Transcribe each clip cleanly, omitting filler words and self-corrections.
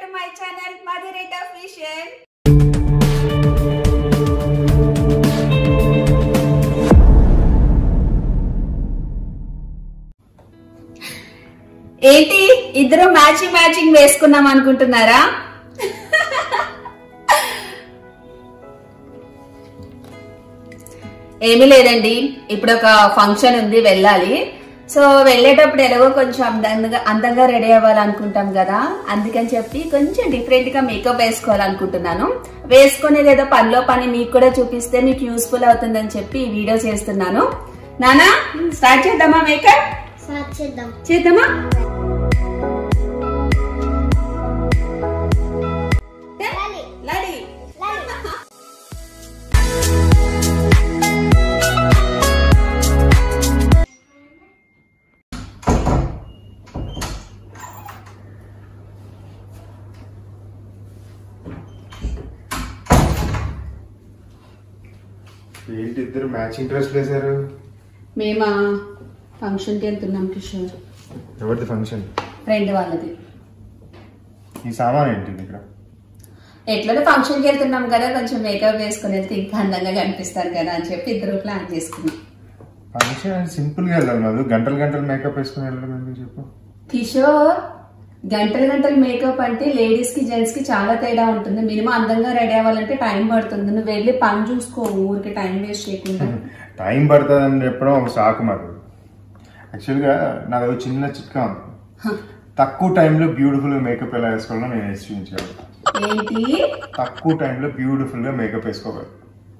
to my channel Madhurita Official. ఏంటి ఇద్దరు matching వేసుకున్నాం అనుకుంటున్నారా? ఏమీ లేదండి, ఇప్పుడు ఒక ఫంక్షన్ ఉంది, వెళ్ళాలి. సో వెళ్ళేటప్పుడు ఎలాగో కొంచెం అందంగా రెడీ అవ్వాలనుకుంటాం కదా, అందుకని చెప్పి కొంచెం డిఫరెంట్ గా మేకప్ వేసుకోవాలనుకుంటున్నాను. వేసుకునేది ఏదో పనిలో పని మీకు కూడా చూపిస్తే మీకు యూస్ఫుల్ అవుతుందని చెప్పి ఈ వీడియో చేస్తున్నాను. నానా స్టార్ట్ చేద్దామా? మేకప్ చేద్దామా? ఏంటి ఇద్దరు మ్యాచింగ్ డ్రెస్ వేశారు? మేమా ఫంక్షన్ కి వెళ్తున్నాం కిషోర్. ఎవరిది ఫంక్షన్? ఫ్రెండ్ వాళ్ళది. ఈ సామాన్ ఏంటి ఇక్కడ? ఎట్లా ఫంక్షన్ కి వెళ్తున్నాం కదా, కొంచెం మేకప్ వేసుకుని వెళ్తే ఇంకా అందంగా కనిపిస్తారు కదా అని చెప్పి ఇద్దరు ప్లాన్ చేసుకున్నాం. ఫంక్షన్ సింపుల్ గా వెళ్ళాలి, మరి గంటలు మేకప్ వేసుకుని వెళ్ళడం ఎందుకు చెప్పు? కిషోర్, గంటలు మేకప్ అంటే లేడీస్ కి జెంట్స్ కి చాలా తేడా ఉంటుంది. మినిమం అందంగా రెడీ అవ్వాలంటే టైం పడుతుంది. నువ్వు వెళ్ళి పని చూసుకో, ఊరికి టైం వేస్ట్ చేయకుండా. టైం పడుతుంది అని చెప్పడం ఒక షాక్. మరి యాక్చువల్ గా నాది చిన్న చిట్కా ఉంది. తక్కువ టైంలో బ్యూటిఫుల్ గా మేకప్ ఎలా వేసుకోవాలో నేను చూపించాను. ఏంటి? తక్కువ టైంలో బ్యూటిఫుల్ గా మేకప్ వేసుకోవాలి.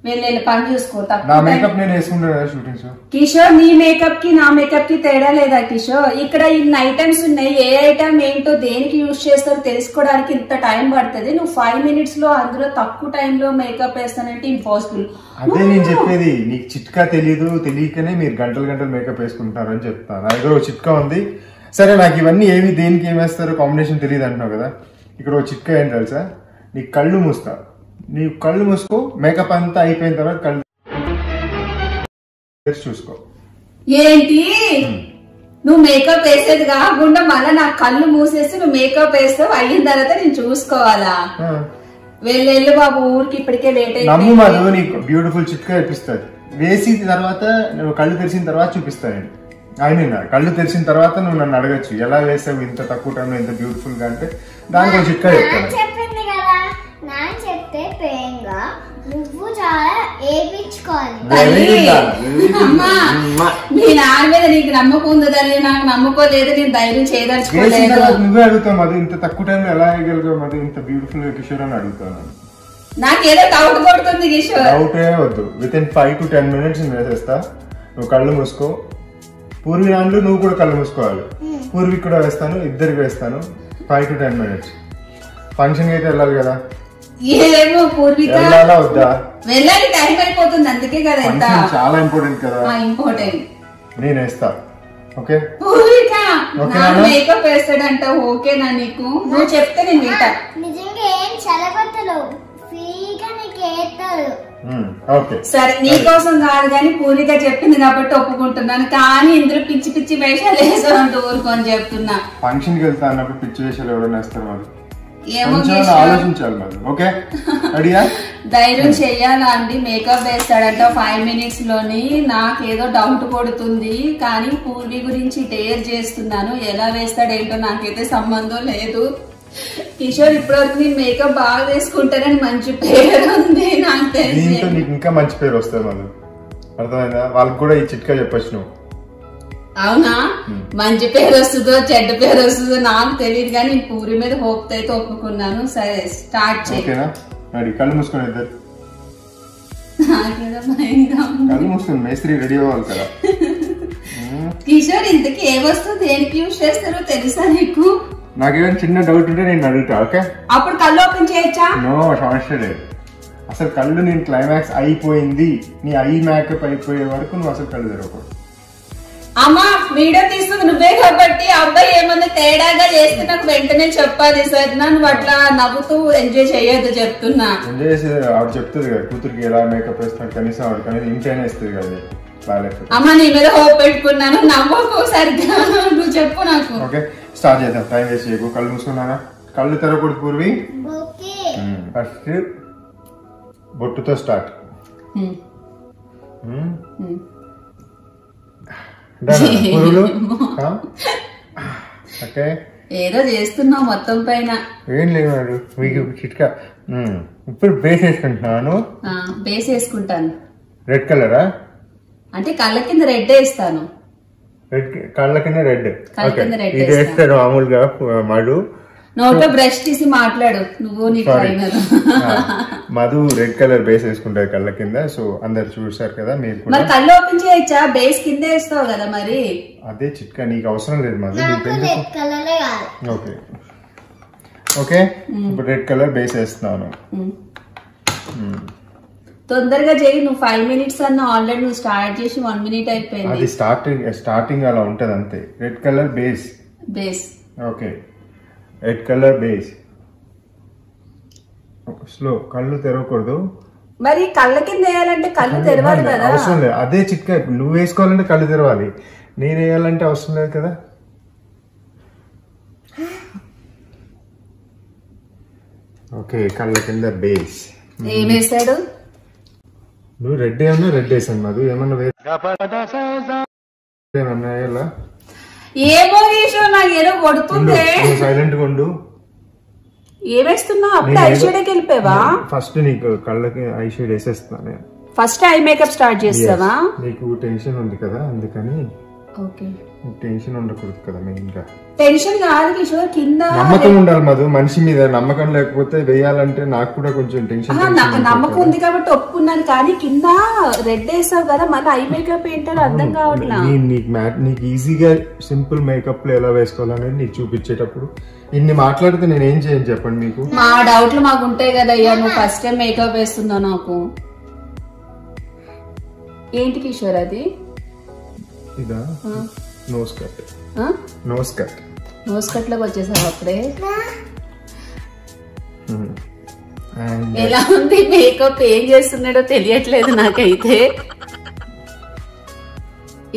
వెళ్ళి పని చూసుకో. నా మేకప్ నేను వేసుకుంటాను కదా షూటింగ్స్. కిషోర్, నీ మేకప్ కి నా మేకప్ కి తేడా లేదా కిషోర్? ఇక్కడ ఇన్ని ఐటమ్స్ ఉన్నాయి, ఏ ఐటమ్ ఏంటో దేనికి యూజ్ చేస్తారో తెలుసుకోవడానికి ఇంత టైం పడుతుంది. నువ్వు 5 minutes లో అందులో తక్కువ టైంలో మేకప్ వేస్తానంటే ఇంపాసిబుల్. అదే నేను చెప్పేది, నీకు చిట్కా తెలియకనే మీరు గంటలు మేకప్ వేసుకుంటున్నారు అని చెప్తాను. నా దగ్గర ఒక చిట్కా ఉంది. సరే, నాకు ఇవన్నీ దేనికి ఏమి వేస్తారో కాంబినేషన్ తెలియదు అంటున్నావు కదా, ఇక్కడ ఒక చిట్కా ఏంటి తెలుసా? నీ కళ్ళు మూస్తా, నీ కళ్ళు మూసుకో, మేకప్ అంతా అయిపోయిన తర్వాత కళ్ళు చూసుకో. ఏంటి నువ్వు మేకప్ వేసేది కాకుండా మళ్ళీ నా కళ్ళు మూసేసి నువ్వు మేకప్ వేస్తావు, అయిన తర్వాత నేను చూసుకోవాలా? వెళ్ళు బాబు, ఊరికి ఇప్పటికే లేట్ అయింది. నమ్ము మధు, నీకు బ్యూటిఫుల్ చిట్కా ఇప్పిస్తుంది. వేసి తర్వాత నువ్వు కళ్ళు తెరిచిన తర్వాత చూపిస్తాను. ఆయన కళ్ళు తెరిచిన తర్వాత నువ్వు నన్ను అడగచ్చు, ఎలా వేసావు ఇంత తక్కువ టైంలో ఇంత బ్యూటిఫుల్ గా అంటే దానికి ఒక చిట్కా చెప్తాను. నువ్వు చాలా ఏపించుకోవాలి. మీ నాన్న మీద నీకు నమ్మకం ఉంది తల్లి, నాకు నమ్మకం లేదు, నేను ధైర్యం చేయదలుచుకోలేదు. నువ్వే అడుగుతావు మధు, ఇంత తక్కువ టైంలో ఎలా వేయగలిగావు మధు ఇంత బ్యూటిఫుల్ గా కిషోర్ అని అడుగుతాను. నాకేదో డౌట్ కొడుతుంది కిషోర్. డౌటే వద్దు, వితిన్ 5 to 10 minutes నేను వేసేస్తా. నువ్వు కళ్ళు మూసుకో. పూర్వీ నాన్లు నువ్వు కూడా కళ్ళు మూసుకోవాలి. పూర్వీకి కూడా వేస్తాను, ఇద్దరికి వేస్తాను. 5 to 10 minutes. ఫంక్షన్ అయితే వెళ్ళాలి కదా. ఏమో పూర్విక, వెళ్ళాలి, టైం అయిపోతుంది, అందుకే కదా. చాలా ఇంపార్టెంట్ కదా. ఇంపార్టెంట్. నేను వేస్తా. ఓకే పూర్విక, మేకప్ వేస్తాడంట. ఓకేనా నీకు? నువ్వు చెప్తే నేను వింటా. నిజంగా ఏం చలబట్టలు ఫ్రీగా నీకు వేస్తారు. సరే, నీకోసం కాదు కానీ పూర్విక చెప్పింది కాబట్టి ఒప్పుకుంటున్నాను. కానీ ఇందులో పిచ్చి వేషాలు వేసామంటూ ఊరుకొని చెప్తున్నా. ఫంక్షన్ కి వెళ్తా అన్నప్పుడు పిచ్చి వేషాలు ఎవరైనా వేస్తారు మరి? ఆలోచించాలి మరి. ఓకే, ధైర్యం చెయ్యాలా అండి? మేకప్ వేస్తాడంట 5 minutes లోని. నాకేదో డౌట్ కొడుతుంది, కానీ పూర్వి గురించి డేర్ చేస్తున్నాను. ఎలా వేస్తాడేంటో నాకైతే సంబంధం లేదు. కిషోర్, ఇప్పటివరకు నేను మేకప్ బాగా వేసుకుంటానని మంచి పేరు ఉంది నాకు తెలిసి. ఇంకా మంచి పేరు వస్తుంది మరి, అర్థమైందా? వాళ్ళకి కూడా ఈ చిట్కా చెప్పచ్చు నువ్వు. అవునా? మంచి పేరు వస్తుందో చెడ్డ పేరు వస్తుందో నాకు తెలియదు, కానీ పూరి మీద హోప్ అయితే ఒప్పుకున్నాను. సరే, స్టార్ట్ చేయి. కళ్ళు మూసుకొని ఇద్దరు కళ్ళు మూసుకొని మేస్త్రి రెడీ అవ్వాలి కదా. కిషోర్, ఇంతకీ ఏ వస్తువు దేనికి యూజ్ చేస్తారో తెలుసా నీకు? నాకేమైనా చిన్న డౌట్ ఉంటే నేను అడుగుతా. ఓకే, అప్పుడు కళ్ళు ఓపెన్ చేయొచ్చా? నో, సమస్య లేదు. అసలు కళ్ళు నేను క్లైమాక్స్ అయిపోయింది, నీ ఐ మేకప్ అయిపోయే వరకు నువ్వు అసలు కళ్ళు తెరవకూడదు. అమ్మా, వీడియో తీస్తుంది నువ్వే కాబట్టి అబ్బాయి ఏమన్నా తేడాగా చేస్తే నాకు వెంటనే చెప్పాలి సార్. నన్ను అట్లా నవ్వుతూ ఎంజాయ్ చేయొద్దు చెప్తున్నా. ఎంజాయ్ చేసి ఆవిడ చెప్తుంది కదా కూతురికి ఎలా మేకప్ వేస్తాను, కనీసం ఆవిడ కనీసం ఇంటైనా ఇస్తుంది కదా. అమ్మా, నీ మీద హోప్ పెట్టుకున్నాను, నవ్వకు సరిగ్గా. నువ్వు చెప్పు నాకు. ఓకే, స్టార్ట్ చేద్దాం. టైం వేస్ట్ చేయకు. కళ్ళు మూసుకున్నానా? కళ్ళు తెరవకూడదు పూర్వి. ఓకే ఫస్ట్ బొట్టుతో స్టార్ట్. పురులు ఓకే. ఏదో చేస్తున్నావు మొత్తం పైన. ఏం లేదు మీకు చిట్కా. ఇప్పుడు బేస్ వేసుకుంటున్నాను. బేస్ వేసుకుంటాను. రెడ్ కలరా? అంటే కళ్ళ కింద రెడ్ వేస్తాను. రెడ్ కళ్ళ కింద రెడ్. కళ్ళ కింద రెడ్ ఇది వేస్తారు మామూలుగా మధు. నోట్లో బ్రష్ తీసి మాట్లాడు నువ్వు. నీ trainer Madhu red colour base వేసుకుంటారు కళ్ళ కింద. సో అందరు చూసారు కదా మీరు కూడా. మరి కళ్ళు ఓపెన్ చేయొచ్చా? బేస్ కింద వేస్తావు కదా మరి. అదే చిట్కా, నీకు అవసరం లేదు మధు. Okay okay. ఇప్పుడు రెడ్ కలర్ బేస్ వేస్తున్నాను. తొందరగా చేయి. నువ్వు 5 minutes అన్న ఆల్రెడీ నువ్వు స్టార్ట్ చేసి 1 minute అయిపోయింది. అది స్టార్టింగ్ అలా ఉంటది అంతే. Red colour base. Okay red colour base. Slow. కళ్ళు తెరవకూడదు. మరి కళ్ళ కింద వేయాలంటే కళ్ళు తెరవాలి కదా. అవసరం లేదు. అదే చిట్కా. నువ్వు వేసుకోవాలంటే కళ్ళు తెరవాలి, నేను వేయాలంటే అవసరం లేదు కదా. ఓకే కళ్ళ కింద బేస్. ఏం వేసాడు? నువ్వు రెడ్ ఏమన్నా రెడ్ వేసాను మధు. ఏమన్నా ఏమన్నా వేయాలా? ఏమో వేసో నాకు ఏదో కొడుతుంది. సైలెంట్ గా ఉండు. ఏమేస్తున్నావు? అప్పుడు ఐ షేడ్కి వెళ్ళిపోయావా? ఫస్ట్ నీకు కళ్ళకి ఐ షేడ్ వేసేస్తున్నా నేను. ఫస్ట్ ఐ మేకప్ స్టార్ట్ చేస్తావా? నీకు టెన్షన్ ఉంది కదా అందుకని. ఓకే టెన్షన్ ఉండకూడదు కదా మెయిన్ గా. టెన్షన్ కాదు కిషోర్, కింద నమ్మకం ఉండాలి మధు. మనిషి మీద నమ్మకం లేకపోతే వేయాలంటే నాకు కూడా కొంచెం టెన్షన్. నమ్మకం ఉంది కాబట్టి ఒప్పుకున్నాను, కానీ కింద రెడ్ వేసావు కదా మళ్ళీ ఐ మేకప్ ఏంటో అర్థం కావట్లేదు. నీకు ఈజీగా సింపుల్ మేకప్ లో ఎలా వేసుకోవాలనేది నీకు చూపించేటప్పుడు ఇన్ని మాట్లాడితే నేను ఏం చేయను చెప్పండి మీకు. మా డౌట్లు మాకు ఉంటాయి కదా అయ్యా. నువ్వు ఫస్ట్ టైం మేకప్ వేస్తున్నావు నాకు. ఏంటి కిషోర్ అది? ఇదా nose cut. Nose cut. Nose cut లోకి వచ్చేసావు అప్పుడే. ఎలా ఉంది మేకప్? ఏం చేస్తున్నాడో తెలియట్లేదు నాకైతే.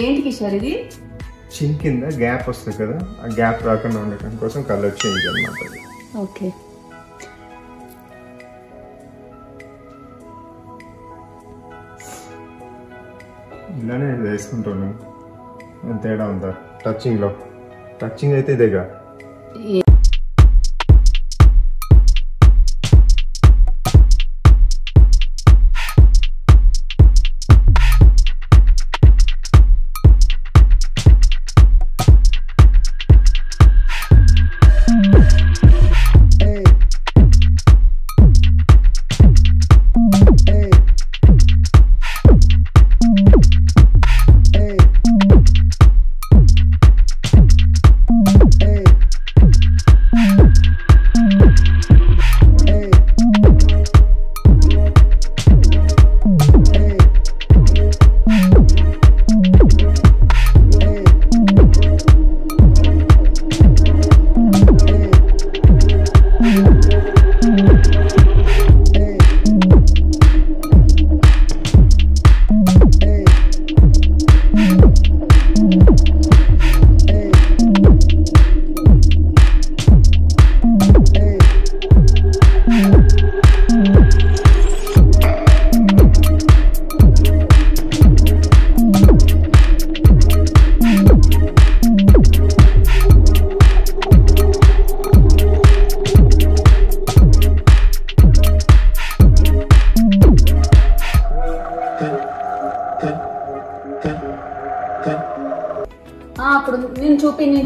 ఏంటి కిషోర్ ఇది? చిన్ కింద గ్యాప్ వస్తుంది కదా, ఆ గ్యాప్ రాకుండా ఉండటం కోసం కలర్ చేంజ్ అన్నమాట. ఓకే ఇలానే వేసుకుంటాను. తేడా ఉందా టచింగ్ లో? టచింగ్ అయితే ఇదేగా.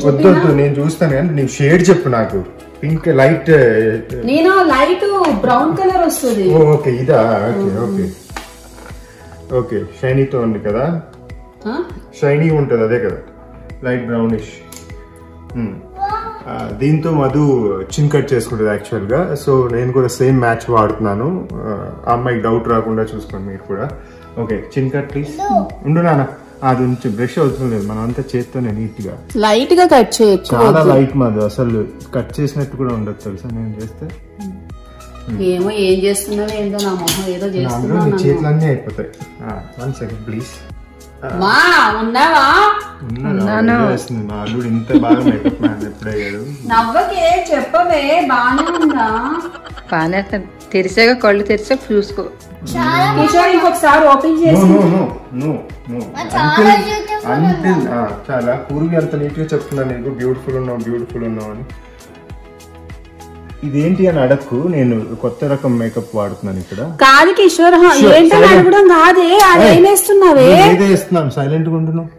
వద్దు నేను చూస్తాను కానీ నీకు షేడ్ చెప్పు. నాకు పింక్ లైట్. నేను లైట్ బ్రౌన్ కలర్ వస్తుంది. ఓకే ఇదా? Okay okay okay. షైనీతో ఉంది కదా, షైనీ ఉంటుంది అదే కదా, లైట్ బ్రౌనిష్. దీంతో మధు చిన్ కట్ చేసుకుంటుంది యాక్చువల్ గా. సో నేను కూడా సేమ్ మ్యాచ్ వాడుతున్నాను. ఆ అమ్మాయికి డౌట్ రాకుండా చూసుకోండి మీరు కూడా. ఓకే చిన్ కట్ ప్లీజ్. ఉండు నాన్న, అది నుంచి బ్రష్ అవసరం లేదు, మనం అంతా చేత్తోనే నీట్ గా లైట్ గా కట్ చేయొచ్చు. చాలా లైట్ మధు, అసలు కట్ చేసినట్టు కూడా ఉండదు తెలుసా నేను చేస్తే. ఏమో ఏం చేస్తున్నావు ఏందో, నా మొహం ఏదో చేస్తున్నా. చేతులన్నీ అయిపోతాయి. 1 second ప్లీజ్. మా ఉన్నావా? వేస్తుంది మా అల్లుడు ఇంత బాగా మేకప్ మ్యాన్ ఎప్పుడయ్యాడు. నవ్వకే చెప్పవే బానే ఉందా? బానే తెరిసాక కళ్ళు తెరిసాక చూసుకో. కిషోర్ ఇంకొకసారి ఓపెన్ చేసి చాలా పూర్వీ అంత నీట్ గా చెప్తున్నా నీకు బ్యూటిఫుల్ ఉన్నావు అని. ఇదేంటి అని అడక్కు, నేను కొత్త రకం మేకప్ వాడుతున్నాను ఇక్కడ. కాదు కిషోర్ ఏంటని అడగడం కాదే, అదేమేస్తున్నావే? వేస్తున్నాను సైలెంట్ గా ఉంటున్నావు.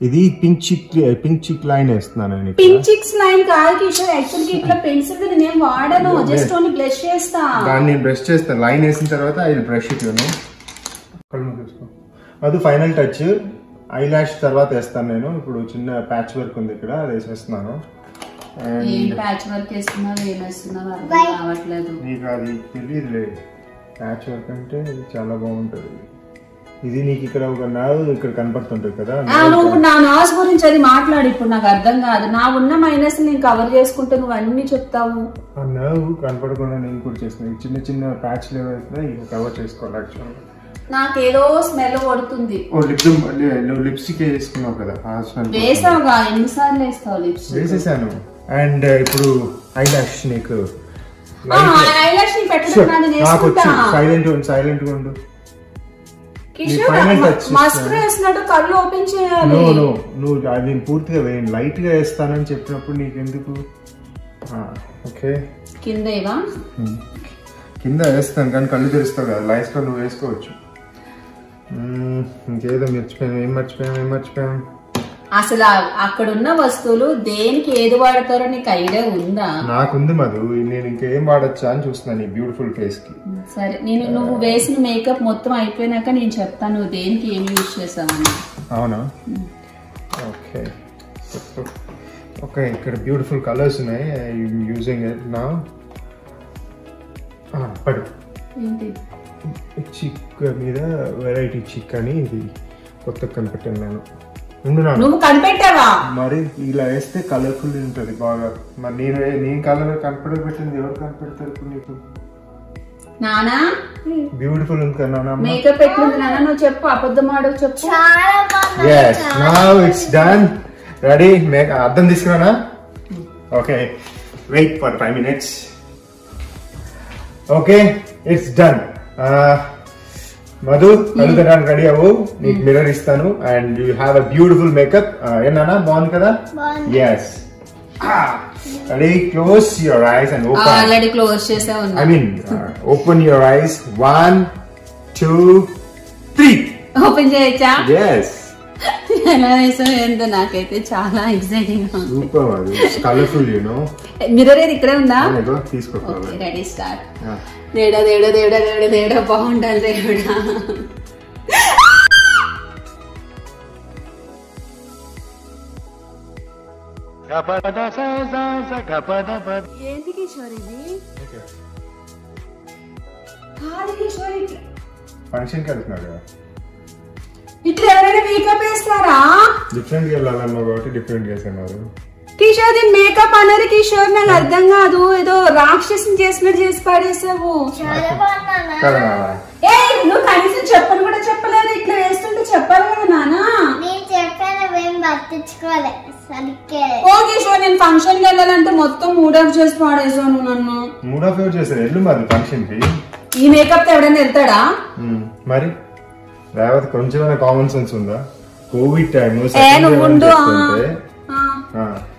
ఇది పింక్ చిక్ లైన్ వేస్తున్నాను. పింక్ చిక్స్ లైన్ కాదు కిషోర్, యాక్చువల్లీ ఇట్లా పెన్సిల్ నేను వాడను, జస్ట్ ఓన్లీ బ్రష్ చేస్తా. దాన్ని నేను బ్రష్ చేస్తాను. లైన్ వేసిన తర్వాత ఐ బ్రష్ ఇట్ అది ఫైనల్ టచ్. ఐ లాష్ తర్వాత వేస్తాను నేను. ఇప్పుడు చిన్న ప్యాచ్ వర్క్ ఉంది ఇక్కడ, అది వేసేస్తున్నాను. ఏం ప్యాచ్ వర్క్ వేస్తున్నావు, ఏం వేస్తున్నావు అర్థం కావట్లేదు. నీకు అది తెలియదులే, ప్యాచ్ వర్క్ అంటే చాలా బాగుంటది. ఇది నీకు ఇక్కడ ఒక నర్వ్ ఇక్కడ కనపడుతుంటది కదా. నువ్వు నా నాస్ గురించి అది మాట్లాడి, ఇప్పుడు నాకు అర్థం కాదు. నా ఉన్న మైనస్ నేను కవర్ చేసుకుంటే నువ్వు అన్ని చెప్తావు. ఆ నర్వ్ కనపడకుండా నేను కూడా చేస్తున్నాను. చిన్న చిన్న ప్యాచ్లు ఏవైతే ఇవి కవర్ చేసుకోవాలి. యాక్చువల్గా నాకేదో స్మెల్ కొడుతుంది. నువ్వు లిప్స్టిక్ వేసుకున్నావు కదా, ఆ స్మెల్ వేసావుగా, ఎన్నిసార్లు వేస్తావు లిప్స్టిక్? వేసేసాను. అండ్ ఇప్పుడు ఐ లాష్ నీకు సైలెంట్ గా ఉండు. కళ్ళు ఓపెన్ చేయాలి. నువ్వు అది పూర్తిగా వేయండి, లైట్ గా వేస్తానని చెప్పినప్పుడు నీకెందుకు. ఓకే కింద వేస్తాను కానీ కళ్ళు తెరుస్తావు కదా, లైట్ గా నువ్వు వేసుకోవచ్చు. ఇంకేదో ఏం మర్చిపోయాం. అసలు అక్కడ ఉన్న వస్తువులు దేనికి ఏది వాడతారో నీకు ఐడియా ఉందా? నాకుంది మధు, నేను ఇంకేం వాడచ్చా అని చూస్తున్నాను ఈ బ్యూటిఫుల్ ఫేస్ కి. సరే, నువ్వు వేసిన మేకప్ మొత్తం అయిపోయినాక నేను చెప్తాను నువ్వు దేనికి ఏమి యూజ్ చేసావని. అవునా? ఓకే ఇక్కడ బ్యూటిఫుల్ కలర్స్ ఉన్నాయి. Using it now. పడు చిక్ మీద వెరైటీ చిక్ అని ఇది కొత్త కనిపెట్టాను నేను. నువ్వు కనిపెట్టావా? మరి ఇలా వేస్తే కలర్ఫుల్ ఉంటది బాగా. మరి నేను కలర్ కనిపెట్టబెట్టింది ఎవరు కనిపెడతారు ఇప్పుడు నీకు? నానా బ్యూటిఫుల్ ఉంది కదా నాన్న. మేకప్ ఎట్లుంది నాన్న, నువ్వు చెప్పు, అబద్ధం ఆడవు చెప్పు. yes now it's done ready. అద్దం తీసుకురానా? Okay wait for 5 minutes. Okay it's done. Madhu కలుగడానికి రెడీ అవ్వు, నీకు మిర్రర్ ఇస్తాను and you have a beautiful makeup. ఏనా బాగుంది కదా? Yes ready. Close your eyes and open. Already close చేసావు. I mean open your eyes. 1 2 3 open చేయొచ్చా? yes ఎలా వేసావు ఏంటో నాకైతే చాలా ఎక్సైటింగ్ గా ఉంది. సూపర్ అది కలర్ఫుల్ యు నో. మిర్రర్ ఏది ఇక్కడే ఉందా? తీసుకో. Okay ready start. దేవుడా బాగుండాలి దేవుడా. ఏంటి కిషోర్ ఇది? కాదు కిషోర్, ఫంక్షన్ కి వెళ్తున్నాడు కదా, ఇట్లా ఎవరైనా మేకప్ వేస్తారా? డిఫరెంట్ గా వెళ్ళాలన్నావు కాబట్టి డిఫరెంట్ చేస్తున్నారు. కిషోర్ మేకప్ అన్నారు కిషోర్, నాకు అర్థం కాదు. ఏదో రాక్షసుని చేసినట్టు చేసి పడేసావు. నువ్వు కనీసం చెప్పని కూడా చెప్పలేదు, ఇట్లా వేస్తుంటే చెప్పాలి కదా నాన్న. ఓ కిషోర్, నేను ఫంక్షన్ కి వెళ్ళాలంటే మొత్తం మూడ్ ఆఫ్ చేసి పాడేసాను నన్ను. మూడ్ ఆఫ్ ఎవరు చేశారు? ఎల్లు మరి ఫంక్షన్ కి. ఈ మేకప్ తో ఎవడైనా వెళ్తాడా? మరి లేకపోతే కొంచెమైనా కామన్ సెన్స్ ఉందా? కోవిడ్ టైం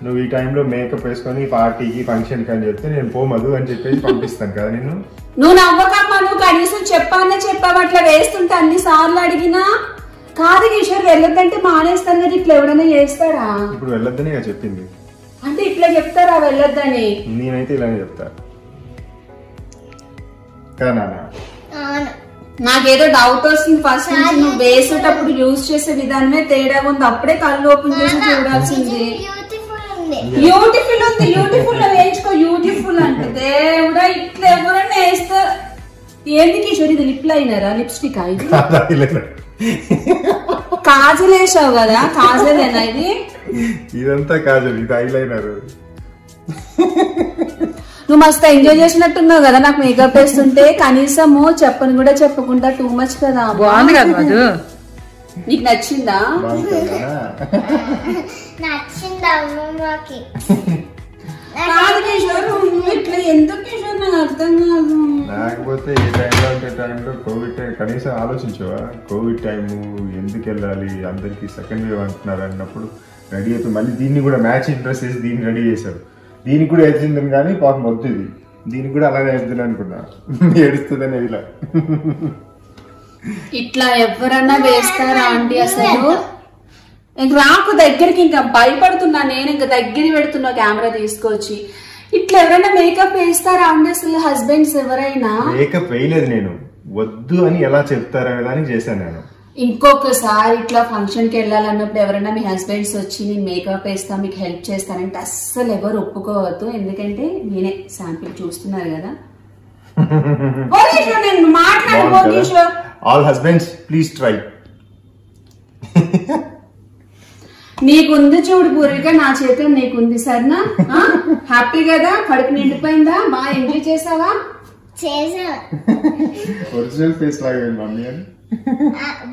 నువ్వు ఈ టైంలో మేకప్ వేసుకొని పార్టీకి ఫంక్షన్ కి అని చెప్తే నేను పోమదు అని చెప్పేసి పంపిస్తాను కదా నిన్ను. నువ్వు నవ్వకమ్మా, నువ్వు కనీసం చెప్పావు అట్లా వేస్తుంటే అన్ని సార్లు అడిగినా. కాదు కిషోర్, వెళ్ళొద్దంటే మానేస్తాను కదా, ఇట్లా ఎవడైనా చేస్తాడా? ఇప్పుడు వెళ్ళొద్దని చెప్పింది అంటే ఇట్లా చెప్తారా వెళ్ళొద్దని? నేనైతే ఇలానే చెప్తా కదా. నాకేదో డౌట్ వస్తుంది ఫస్ట్ నుంచి. నువ్వు వేసేటప్పుడు యూజ్ చేసే విధానమే తేడా ఉంది. అప్పుడే కళ్ళు ఓపెన్ చేసి చూడాల్సింది. బ్యూటిఫుల్ ఉంది, బ్యూటిఫుల్ వేయించుకో. బ్యూటిఫుల్ అంటే దేవుడా, ఇట్లా ఎవరన్నా వేస్తారు ఏంటి కిషోర్? ఇది లిప్ లైనరా లిప్స్టిక్? కాజల్ వేసావు కదా, కాజలేనా ఇది? ఇదంతా కాజల్, ఇది ఐలైనర్. నువ్వు మస్తు ఎంజాయ్ చేసినట్టున్నావు కదా నాకు మేకప్ వేస్తుంటే. కనీసము చెప్పని కూడా చెప్పకుండా టూ మచ్ కదా. బాగుంది కదా మధు. నీకు నచ్చిందా? నచ్చింది అమ్మమ్మకి. కాదు కిషోర్, ఇట్లా ఎందుకు కిషోర్ నాకు అర్థం కాదు. లేకపోతే ఈ టైంలో ఉంటే టైంలో కోవిడ్ టైం కనీసం ఆలోచించవా? కోవిడ్ టైము ఎందుకు వెళ్ళాలి, అందరికి సెకండ్ వేవ్ అంటున్నారు అన్నప్పుడు రెడీ అవుతుంది. మళ్ళీ దీన్ని కూడా మ్యాచ్ ఇంట్రెస్ట్ చేసి దీన్ని రెడీ చేశారు. దీనికి కూడా వేసిందని కానీ పాపం వద్దు, ఇది దీనికి కూడా అలాగే వేస్తుంది అనుకున్నా, ఏడుస్తుందని ఇలా. ఇట్లా ఎవరన్నా వేస్తారా అండి అసలు? ఇంక రాకు దగ్గరికి, ఇంకా భయపడుతున్నా నేను, ఇంకా దగ్గర పెడుతున్నా కెమెరా తీసుకొచ్చి. ఇట్లా ఎవరైనా మేకప్ వేస్తారా అండి అసలు? హస్బెండ్స్ ఎవరైనా మేకప్ వేయలేదు నేను, వద్దు అని ఎలా చెప్తారనే దానికి చేశాను నేను. ఇంకొకసారి ఇట్లా ఫంక్షన్ కి వెళ్ళాలన్నప్పుడు ఎవరైనా మీ హస్బెండ్స్ వచ్చి నేను మేకప్ వేస్తా మీకు హెల్ప్ చేస్తానంటే అస్సలు ఎవరు ఒప్పుకోవద్దు. ఎందుకంటే నేనే శాంపిల్ చూస్తున్నారు కదా. నేను మాట్లాడుకో. All husbands please try. నీకుంది చూడు పూర్విక, నా చేతిలో నీకుంది. సరేనా? హ్యాపీ కదా? కడుపు నిండిపోయిందా? బాగా ఎంజాయ్ చేసావా? చేసా. ఒరిజినల్ ఫేస్ లాగా మమ్మీ అని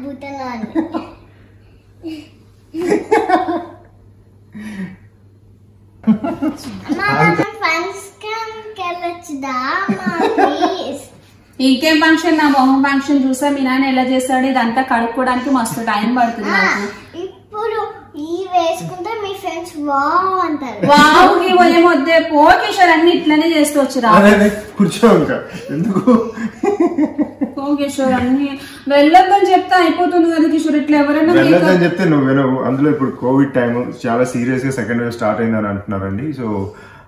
బుట్టలో ఇంకేం ఫంక్షన్? నా మొహం ఫంక్షన్ చూసా మీ నాన్న ఎలా చేస్తాడు. ఇదంతా కడుక్కోవడానికి మస్తు టైం పడుతుంది నాకు. ఇప్పుడు ఈ వేసుకుంటే మీ ఫ్రెండ్స్ వావ్ అంటారు. వావ్ ఏమొద్దే పో కిషోర్, అన్ని ఇట్లనే చేసుకోవచ్చు రా. కూర్చో ఇంకా ఎందుకు పో కిషోర్, అన్ని వెళ్ళొద్దని చెప్తే అయిపోతుంది కదా కిషోర్. ఇట్లా ఎవరైనా వెళ్ళొద్దని చెప్తే నువ్వు వినవు. అందులో ఇప్పుడు కోవిడ్ టైం చాలా సీరియస్ గా సెకండ్ వేవ్ స్టార్ట్ అయిందని అంటున్నారండి. సో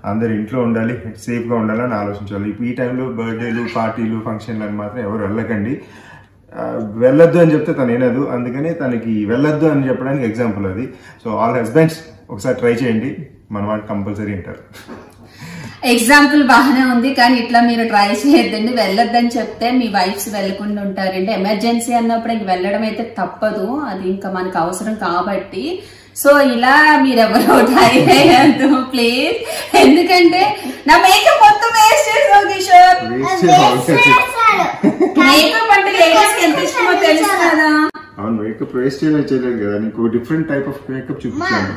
అందరు ఇంట్లో ఉండాలి, సేఫ్ గా ఉండాలని ఆలోచించాలి. ఈ టైంలో బర్త్డేలు, పార్టీలు, ఫంక్షన్లు అని మాత్రం ఎవరు వెళ్ళకండి. వెళ్ళొద్దు అని చెప్తే తను వినదు, అందుకని తనకి వెళ్ళొద్దు అని చెప్పడానికి ఎగ్జాంపుల్ అది. సో ఆల్ హస్బెండ్స్ ఒకసారి ట్రై చేయండి, మన వాళ్ళు కంపల్సరీ అంటారు. ఎగ్జాంపుల్ బాగానే ఉంది, కానీ ఇట్లా మీరు ట్రై చేయొద్దండి. వెళ్ళొద్దని చెప్తే మీ వైఫ్స్ వెళ్ళకుండా ఉంటారండి. ఎమర్జెన్సీ అన్నప్పుడు ఇంక వెళ్ళడం అయితే తప్పదు, అది ఇంకా మనకు అవసరం కాబట్టి. సో ఇలా మీరెవరో ట్రై చేయొద్దు ప్లీజ్. ఎందుకంటే నా మేకప్ మొత్తం వేస్ట్ చేసావు కిషోర్. మేకప్ అంటే లేడీస్ కి ఎంత ఇష్టమో తెలుసు కదా. అవును, మేకప్ వేస్ట్ చేయలేదు కదా, నీకు డిఫరెంట్ టైప్ ఆఫ్ మేకప్ చూపించాను.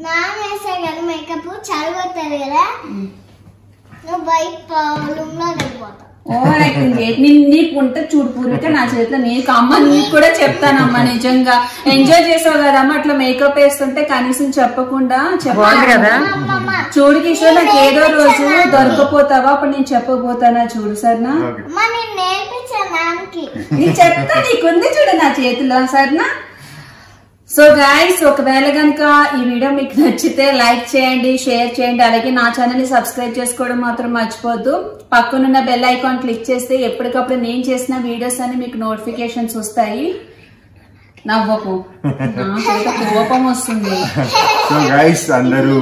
నా వేసే కదా మేకప్ చదివుతుంది కదా, నువ్వు బయట రూమ్ లో వెళ్ళిపోతావు. నీకు ఉంటే చూడు పూర్విక నా చేతిలో. నీకు అమ్మ నీకు కూడా చెప్తానమ్మా, నిజంగా ఎంజాయ్ చేసావు కదా అమ్మ. అట్లా మేకప్ వేస్తుంటే కనీసం చెప్పకుండా చెప్పాలి కదా. చూడు కిషోర్, నాకు ఏదో రోజు దొరకపోతావా, అప్పుడు నేను చెప్పబోతానా చూడు. సరేనా? నీకు చెప్తా, నీకుంది చూడు నా చేతిలో. సరేనా? సో గైస్, ఒకవేళ కనుక ఈ వీడియో మీకు నచ్చితే లైక్ చేయండి, షేర్ చేయండి, అలాగే నా ఛానల్ ని సబ్స్క్రైబ్ చేసుకోవడం మాత్రం మర్చిపోద్దు. పక్కనున్న బెల్ ఐకాన్ క్లిక్ చేస్తే ఎప్పటికప్పుడు నేను చేసిన వీడియోస్ అన్ని మీకు నోటిఫికేషన్స్ వస్తాయి. నవ్వకు, కోపం వస్తుంది. సో గైస్, అందరూ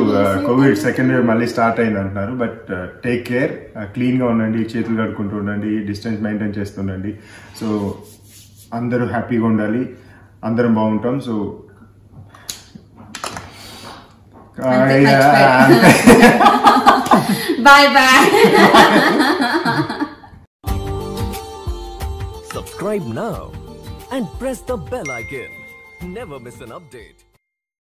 కోవిడ్ సెకండ్ వేవ్ మళ్ళీ స్టార్ట్ అయింది అంటున్నారు, బట్ టేక్ కేర్, క్లీన్ గా ఉండండి, చేతులు కడుక్కుంటూ ఉండండి, డిస్టెన్స్ మెయింటైన్ చేస్తుండండి. సో అందరూ హ్యాపీగా ఉండాలి, అందరం బాగుంటాం. So bye bye. Subscribe now and press the bell icon. Never miss an update.